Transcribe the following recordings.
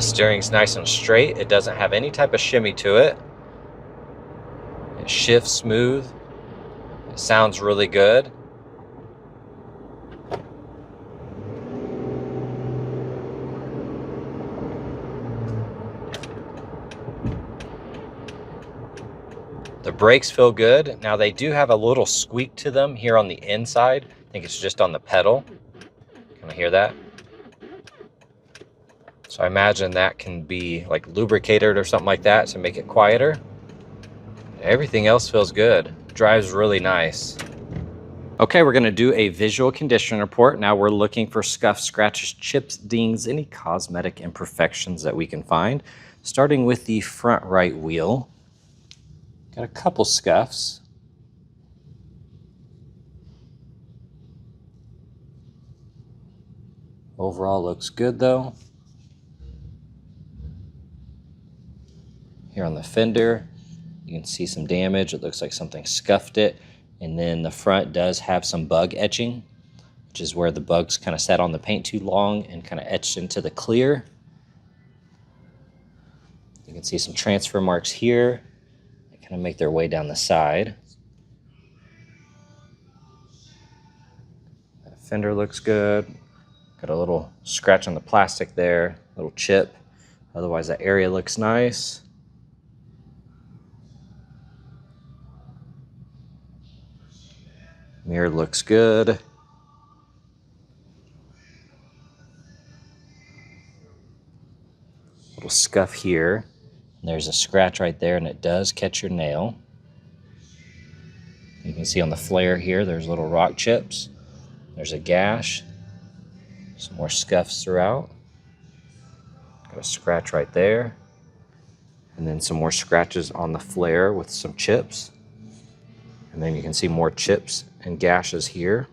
steering's nice and straight. It doesn't have any type of shimmy to it. It shifts smooth. It sounds really good. The brakes feel good. Now they do have a little squeak to them here on the inside. I think it's just on the pedal. Can I hear that? So I imagine that can be like lubricated or something like that to make it quieter. Everything else feels good. Drives really nice. Okay, we're gonna do a visual condition report. Now we're looking for scuffs, scratches, chips, dings, any cosmetic imperfections that we can find. Starting with the front right wheel. Got a couple scuffs. Overall looks good though. Here on the fender, you can see some damage. It looks like something scuffed it. And then the front does have some bug etching, which is where the bugs kind of sat on the paint too long and kind of etched into the clear. You can see some transfer marks here. They kind of make their way down the side. That fender looks good. Got a little scratch on the plastic there, little chip. Otherwise that area looks nice. Mirror looks good. Little scuff here. And there's a scratch right there, and it does catch your nail. You can see on the flare here, there's little rock chips. There's a gash. Some more scuffs throughout. Got a scratch right there. And then some more scratches on the flare with some chips. And then you can see more chips and gashes here.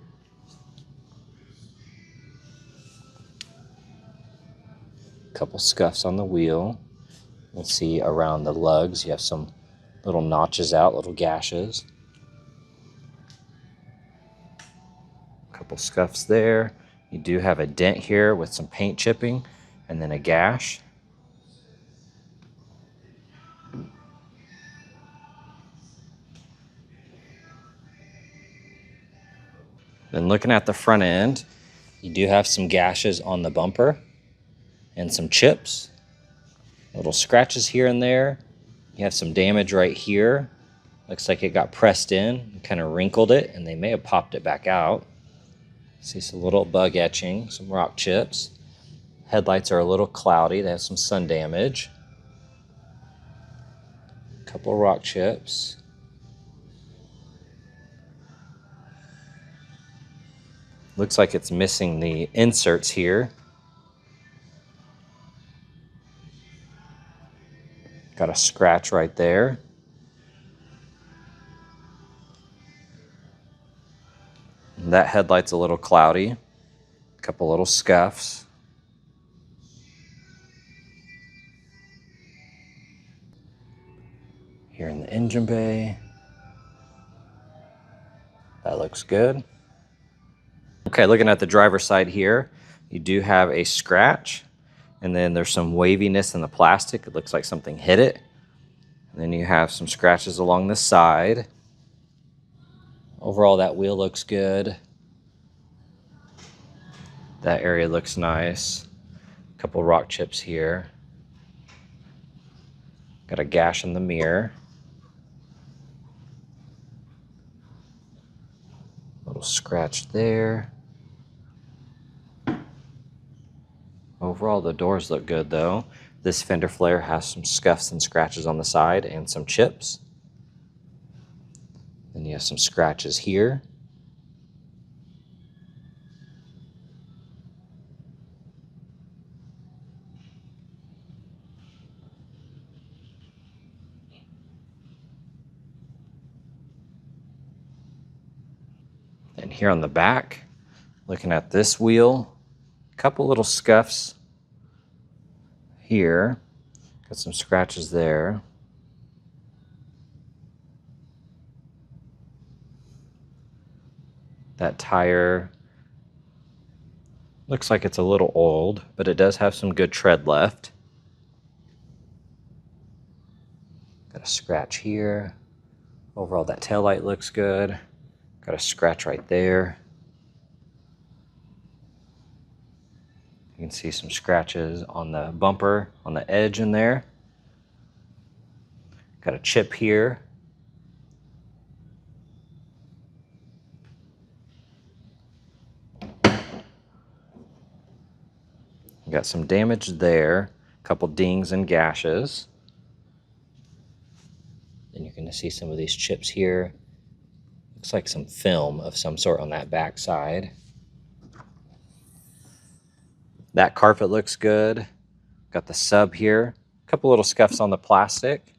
A couple scuffs on the wheel. Let's see around the lugs, you have some little notches out, little gashes. A couple scuffs there. You do have a dent here with some paint chipping and then a gash. Then looking at the front end, you do have some gashes on the bumper and some chips. Little scratches here and there. You have some damage right here. Looks like it got pressed in and kind of wrinkled it, and they may have popped it back out. See some little bug etching, some rock chips. Headlights are a little cloudy. They have some sun damage. A couple rock chips. Looks like it's missing the inserts here. Got a scratch right there. And that headlight's a little cloudy. A couple little scuffs. Here in the engine bay. That looks good. Okay, looking at the driver's side here, you do have a scratch, and then there's some waviness in the plastic. It looks like something hit it. And then you have some scratches along the side. Overall, that wheel looks good. That area looks nice. A couple rock chips here. Got a gash in the mirror. Little scratch there. Overall, the doors look good though. This fender flare has some scuffs and scratches on the side and some chips. Then you have some scratches here. And here on the back, looking at this wheel, a couple little scuffs here. Got some scratches there. That tire looks like it's a little old, but it does have some good tread left. Got a scratch here. Overall, that taillight looks good. Got a scratch right there. You can see some scratches on the bumper, on the edge in there. Got a chip here. Got some damage there. A couple dings and gashes. Then you're going to see some of these chips here. Looks like some film of some sort on that back side. That carpet looks good. Got the sub here. A couple little scuffs on the plastic.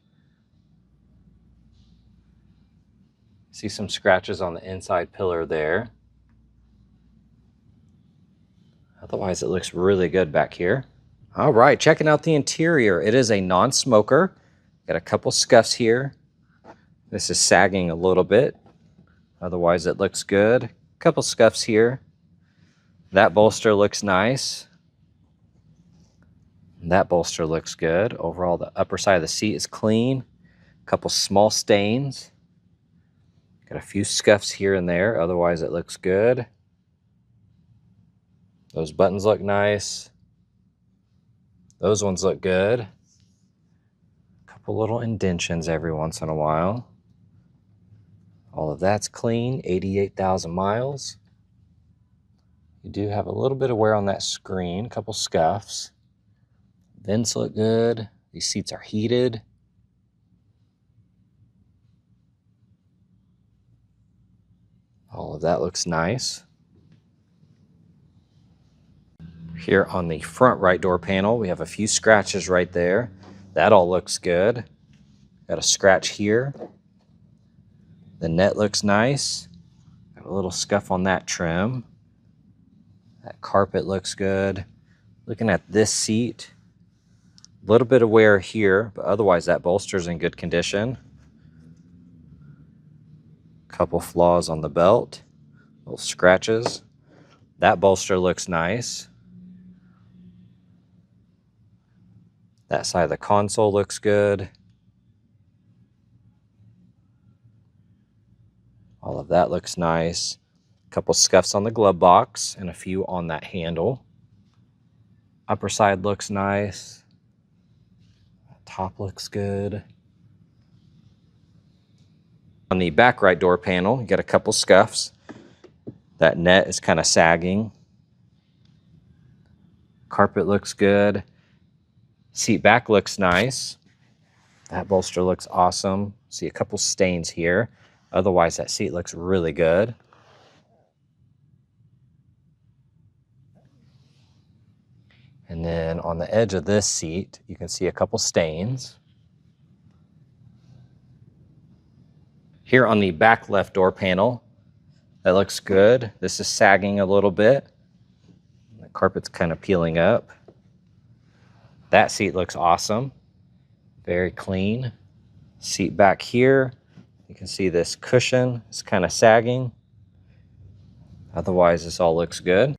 See some scratches on the inside pillar there. Otherwise, it looks really good back here. All right, checking out the interior. It is a non-smoker. Got a couple scuffs here. This is sagging a little bit. Otherwise, it looks good. Couple scuffs here. That bolster looks nice. That bolster looks good. Overall, the upper side of the seat is clean. A couple small stains. Got a few scuffs here and there. Otherwise, it looks good. Those buttons look nice. Those ones look good. A couple little indentions every once in a while. All of that's clean. 88,000 miles. You do have a little bit of wear on that screen. A couple scuffs. Vents look good. These seats are heated. All of that looks nice. Here on the front right door panel, we have a few scratches right there. That all looks good. Got a scratch here. The net looks nice. Got a little scuff on that trim. That carpet looks good. Looking at this seat, a little bit of wear here, but otherwise that bolster's in good condition. Couple flaws on the belt, little scratches. That bolster looks nice. That side of the console looks good. All of that looks nice. A couple scuffs on the glove box and a few on that handle. Upper side looks nice. Top looks good. On the back right door panel, you got a couple scuffs. That net is kind of sagging. Carpet looks good. Seat back looks nice. That bolster looks awesome. See a couple stains here. Otherwise, that seat looks really good. And then on the edge of this seat, you can see a couple stains. Here on the back left door panel, that looks good. This is sagging a little bit. The carpet's kind of peeling up. That seat looks awesome. Very clean. Seat back here, you can see this cushion is kind of sagging. Otherwise, this all looks good.